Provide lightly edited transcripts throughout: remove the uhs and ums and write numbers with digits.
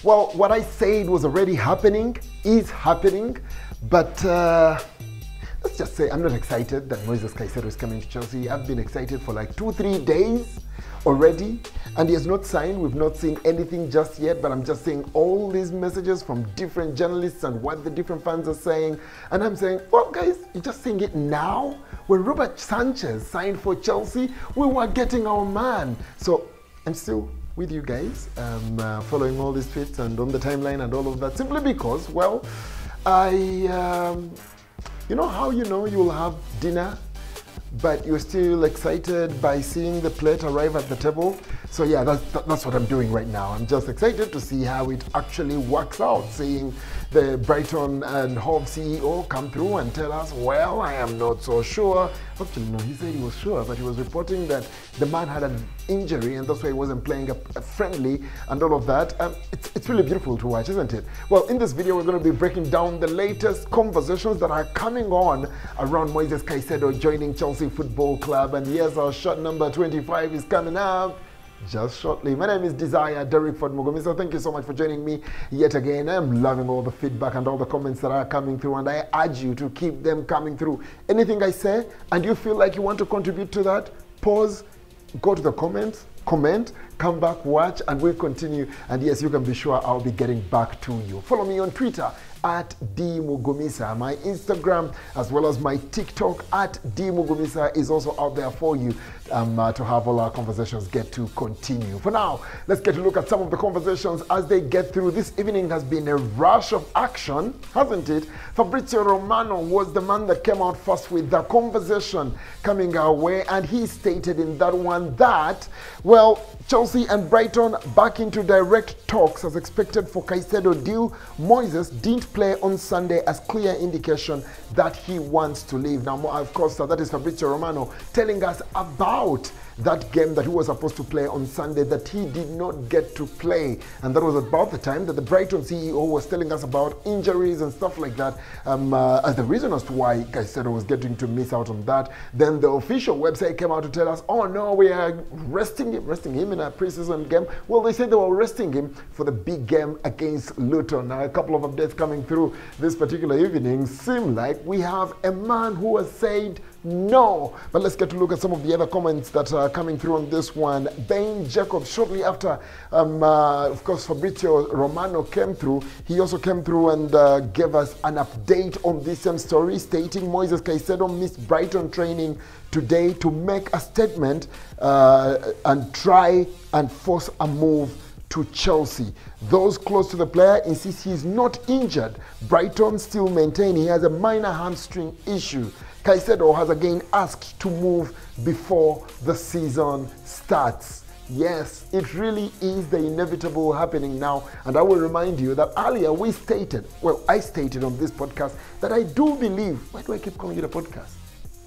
Well, what I said was already happening, is happening, but let's just say I'm not excited that Moises Caicedo is coming to Chelsea. I've been excited for like 2-3 days already, and he has not signed. We've not seen anything just yet, but I'm just seeing all these messages from different journalists and what the different fans are saying, and I'm saying, well guys, you're just saying it now? When Robert Sanchez signed for Chelsea, we were getting our man. So I'm still with you guys, following all these tweets and on the timeline and all of that, simply because, well, you know how you'll have dinner, but you're still excited by seeing the plate arrive at the table? So yeah, that's what I'm doing right now. I'm just excited to see how it actually works out, seeing the Brighton and Hove CEO come through and tell us, well, I am not so sure. Actually, no, he said he was sure, but he was reporting that the man had an injury and that's why he wasn't playing a friendly and all of that. It's really beautiful to watch, isn't it? Well, in this video, we're going to be breaking down the latest conversations that are coming on around Moises Caicedo joining Chelsea Football Club. And yes, our shot number 25 is coming up just shortly. My name is Desire Derek Ford Mugomisa. Thank you so much for joining me yet again. I'm loving all the feedback and all the comments that are coming through, and I urge you to keep them coming through. Anything I say and you feel like you want to contribute to that, pause, go to the comments, comment, come back, watch, and we'll continue. And yes, you can be sure I'll be getting back to you. Follow me on Twitter at @dmugomisa. My Instagram as well as my TikTok at @dmugomisa is also out there for you to have all our conversations get to continue. For now, let's get a look at some of the conversations as they get through. This evening has been a rush of action, hasn't it? Fabrizio Romano was the man that came out first with the conversation coming our way, and he stated in that one that, well, Chelsea and Brighton back into direct talks as expected for Caicedo deal. Moises didn't play on Sunday as clear indication that he wants to leave. Now, of course, that is Fabrizio Romano telling us about that game that he was supposed to play on Sunday that he did not get to play. And that was about the time that the Brighton CEO was telling us about injuries and stuff like that as the reason as to why Caicedo was getting to miss out on that. Then the official website came out to tell us, oh no, we are resting him in a preseason game. Well, they said they were resting him for the big game against Luton. Now, a couple of updates coming through this particular evening seem like we have a man who has said no. But let's get to look at some of the other comments that are coming through on this one. Ben Jacobs, shortly after, of course, Fabrizio Romano came through, he also came through and gave us an update on this same story, stating Moises Caicedo missed Brighton training today to make a statement and try and force a move to Chelsea. Those close to the player insist he's not injured. Brighton still maintain he has a minor hamstring issue. Caicedo has again asked to move before the season starts. Yes, it really is the inevitable happening now. And I will remind you that earlier we stated, well, I stated on this podcast that I do believe, why do I keep calling it a podcast?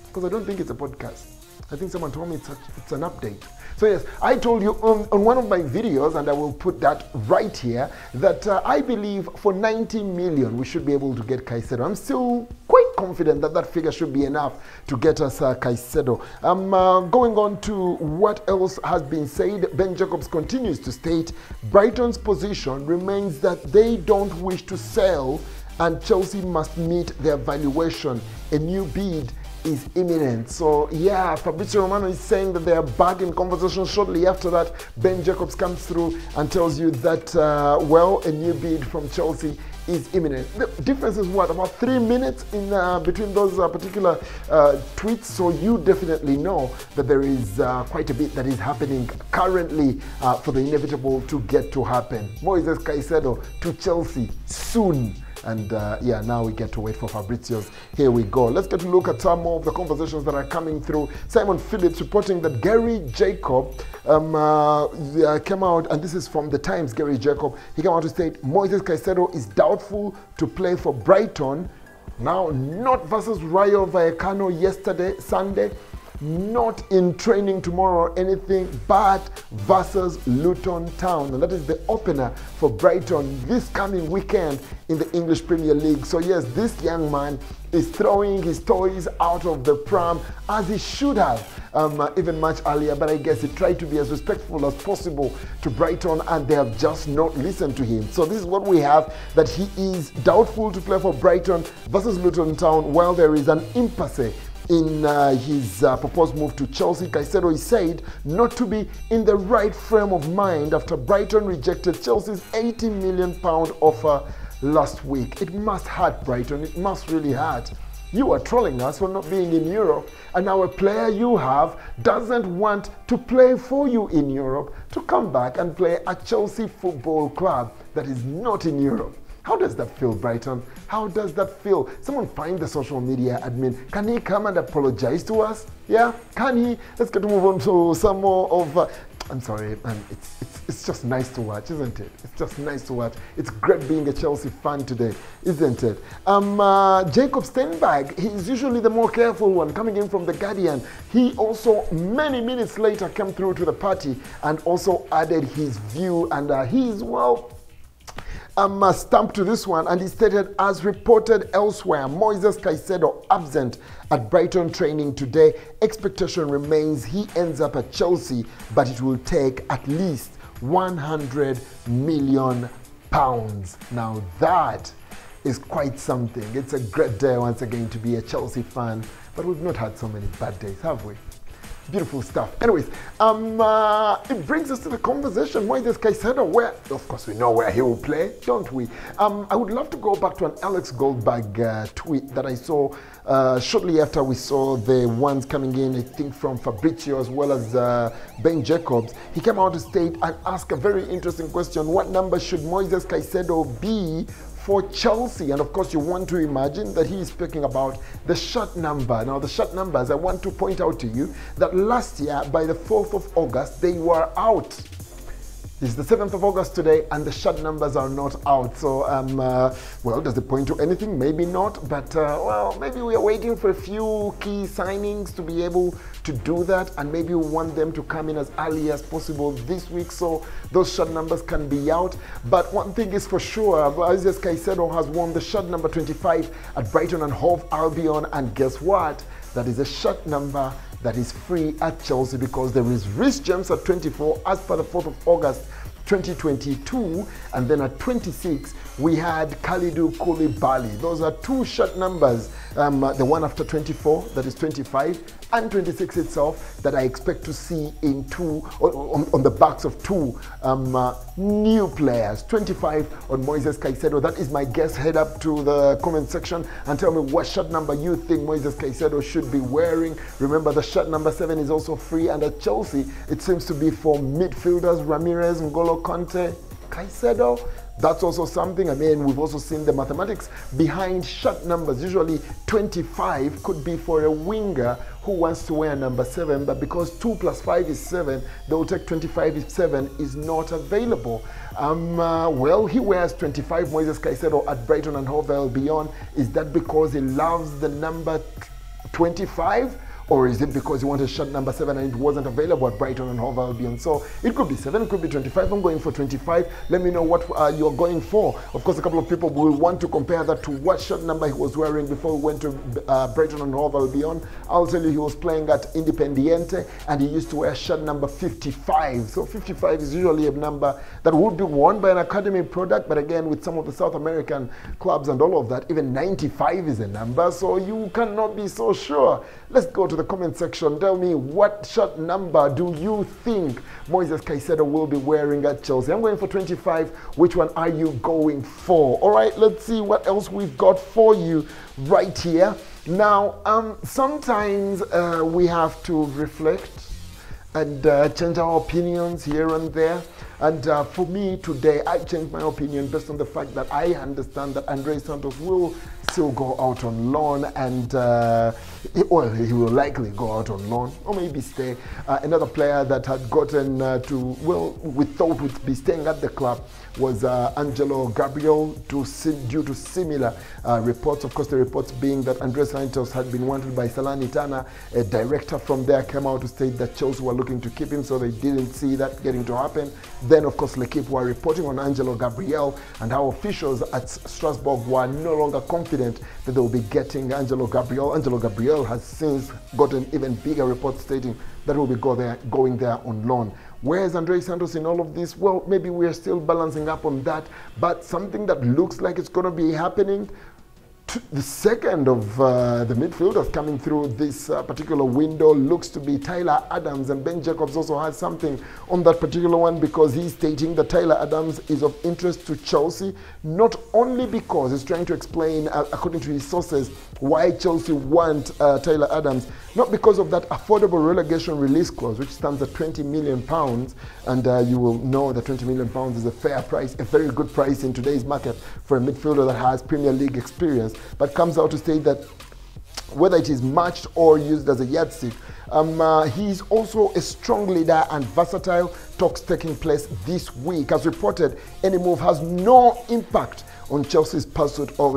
Because I don't think it's a podcast. I think someone told me it's an update. So yes, I told you on one of my videos, and I will put that right here, that I believe for 90 million we should be able to get Caicedo. I'm still quite confident that that figure should be enough to get us Caicedo. Going on to what else has been said, Ben Jacobs continues to state Brighton's position remains that they don't wish to sell and Chelsea must meet their valuation. A new bid is imminent. So yeah, Fabrizio Romano is saying that they are back in conversation. Shortly after that, Ben Jacobs comes through and tells you that, well, a new bid from Chelsea is imminent. The difference is what, about 3 minutes in between those particular tweets, so you definitely know that there is quite a bit that is happening currently for the inevitable to get to happen. Moises Caicedo to Chelsea soon. And yeah, now we get to wait for Fabrizio's. Here we go. Let's get to look at some more of the conversations that are coming through. Simon Phillips reporting that Gary Jacob came out, and this is from the Times, Gary Jacob. He came out to state Moises Caicedo is doubtful to play for Brighton. Now, not versus Rayo Vallecano yesterday, Sunday. not in training tomorrow or anything, but versus Luton Town. And that is the opener for Brighton this coming weekend in the English Premier League. So yes, this young man is throwing his toys out of the pram, as he should have even much earlier, but I guess he tried to be as respectful as possible to Brighton, and they have just not listened to him. So this is what we have, that he is doubtful to play for Brighton versus Luton Town, while there is an impasse in his proposed move to Chelsea. Caicedo is said not to be in the right frame of mind after Brighton rejected Chelsea's £80 million offer last week. It must hurt Brighton, it must really hurt. You are trolling us for not being in Europe, and now a player you have doesn't want to play for you in Europe, to come back and play at Chelsea Football Club that is not in Europe. How does that feel, Brighton? How does that feel? Someone find the social media admin. Can he come and apologize to us? Yeah, can he? Let's get to move on to some more of... I'm sorry, man. It's just nice to watch, isn't it? It's just nice to watch. It's great being a Chelsea fan today, isn't it? Jacob Steinberg, he's usually the more careful one, coming in from The Guardian. He also, many minutes later, came through to the party and also added his view, and he's, well, stamp to this one, and he stated, as reported elsewhere, Moises Caicedo absent at Brighton training today. Expectation remains he ends up at Chelsea, but it will take at least £100 million. Now that is quite something. It's a great day once again to be a Chelsea fan, but we've not had so many bad days, have we? Beautiful stuff. Anyways, it brings us to the conversation. Moises Caicedo, where, of course, we know where he will play, don't we? I would love to go back to an Alex Goldberg tweet that I saw shortly after we saw the ones coming in, I think from Fabrizio as well as Ben Jacobs. He came out to state and ask a very interesting question. What number should Moises Caicedo be for Chelsea? And of course, you want to imagine that he is speaking about the shirt number. Now, the shirt numbers, I want to point out to you that last year, by the 4th of August, they were out. It's the 7th of August today, and the shirt numbers are not out. So, well, does it point to anything? Maybe not, but, well, maybe we are waiting for a few key signings to be able to do that, and maybe we want them to come in as early as possible this week so those shirt numbers can be out. But one thing is for sure, Moises Caicedo has worn the shirt number 25 at Brighton and Hove Albion, and guess what? That is a shirt number that is free at Chelsea, because there is Reece James at 24 as per the 4th of August 2022, and then at 26 we had Kalidou Koulibaly. Those are two shirt numbers, the one after 24, that is 25, and 26 itself, that I expect to see in on the backs of two new players. 25 on Moises Caicedo. That is my guess. Head up to the comment section and tell me what shirt number you think Moises Caicedo should be wearing. Remember, the shirt number 7 is also free, and at Chelsea it seems to be for midfielders: Ramirez, N'Golo Kante, Caicedo. That's also something. I mean, we've also seen the mathematics behind shirt numbers. Usually 25 could be for a winger who wants to wear number 7, but because 2 plus 5 is 7, they will take 25 if 7 is not available. Well, he wears 25, Moises Caicedo, at Brighton and Hove Albion. Is that because he loves the number 25? Or is it because he wanted shirt number 7 and it wasn't available at Brighton and Hove Albion? So it could be 7, it could be 25. I'm going for 25. Let me know what you're going for. Of course, a couple of people will want to compare that to what shirt number he was wearing before he went to Brighton and Hove Albion. I'll tell you, he was playing at Independiente and he used to wear shirt number 55. So 55 is usually a number that would be worn by an academy product, but again, with some of the South American clubs and all of that, even 95 is a number, so you cannot be so sure. Let's go to the comment section. Tell me, what shirt number do you think Moises Caicedo will be wearing at Chelsea? I'm going for 25. Which one are you going for? All right, let's see what else we've got for you right here. Now, sometimes we have to reflect and change our opinions here and there. And for me today, I changed my opinion based on the fact that I understand that Andrés Santos will still go out on loan, and he will likely go out on loan or maybe stay. Another player that had gotten we thought would be staying at the club was Angelo Gabriel due to similar reports. Of course, the reports being that Andrés Santos had been wanted by Salernitana. A director from there came out to state that Chelsea were looking to keep him, so they didn't see that getting to happen. Then, of course, L'Equipe were reporting on Angelo Gabriel and how officials at Strasbourg were no longer confident that they will be getting Angelo Gabriel. Angelo Gabriel has since gotten even bigger reports stating that he will be going there on loan. Where's Andrés Santos in all of this? Well, maybe we are still balancing up on that, but something that looks like it's going to be happening. The second of the midfielders coming through this particular window looks to be Tyler Adams, and Ben Jacobs also has something on that particular one, because he's stating that Tyler Adams is of interest to Chelsea, not only because he's trying to explain, according to his sources, why Chelsea want Tyler Adams, not because of that affordable relegation release clause, which stands at £20 million, and you will know that £20 million is a fair price, a very good price in today's market for a midfielder that has Premier League experience, but comes out to state that whether it is matched or used as a yardstick, he's also a strong leader and versatile. Talks taking place this week. As reported, any move has no impact on Chelsea's pursuit of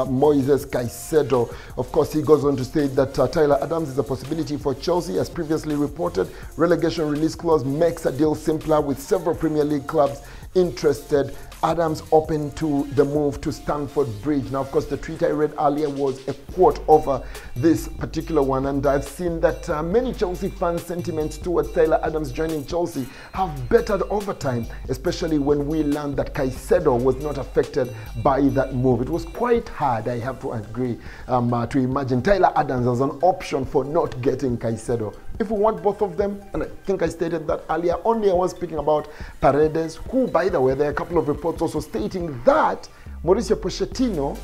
Moises Caicedo. Of course, he goes on to state that Tyler Adams is a possibility for Chelsea. As previously reported, relegation release clause makes a deal simpler, with several Premier League clubs interested. Adams open to the move to Stamford Bridge. Now, of course, the tweet I read earlier was a quote over this particular one, and I've seen that many Chelsea fans' sentiments towards Tyler Adams joining Chelsea have bettered over time, especially when we learned that Caicedo was not affected by that move. It was quite hard, I have to agree, to imagine Tyler Adams as an option for not getting Caicedo. If we want both of them, and I think I stated that earlier, only I was speaking about Paredes, who, by the way, there are a couple of reports also stating that Mauricio Pochettino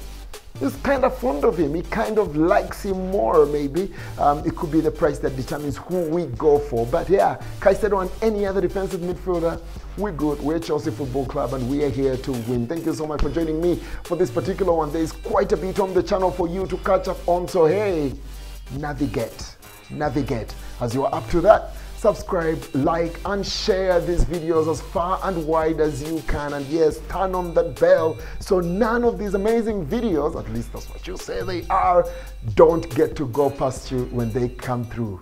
is kind of fond of him. He kind of likes him more, maybe. It could be the price that determines who we go for. But yeah, Caicedo and any other defensive midfielder, we're good. We're Chelsea Football Club, and we are here to win. Thank you so much for joining me for this particular one. There is quite a bit on the channel for you to catch up on. So hey, navigate. As you are up to that, subscribe, like, and share these videos as far and wide as you can. And yes, turn on that bell so none of these amazing videos, at least that's what you say they are, don't get to go past you when they come through.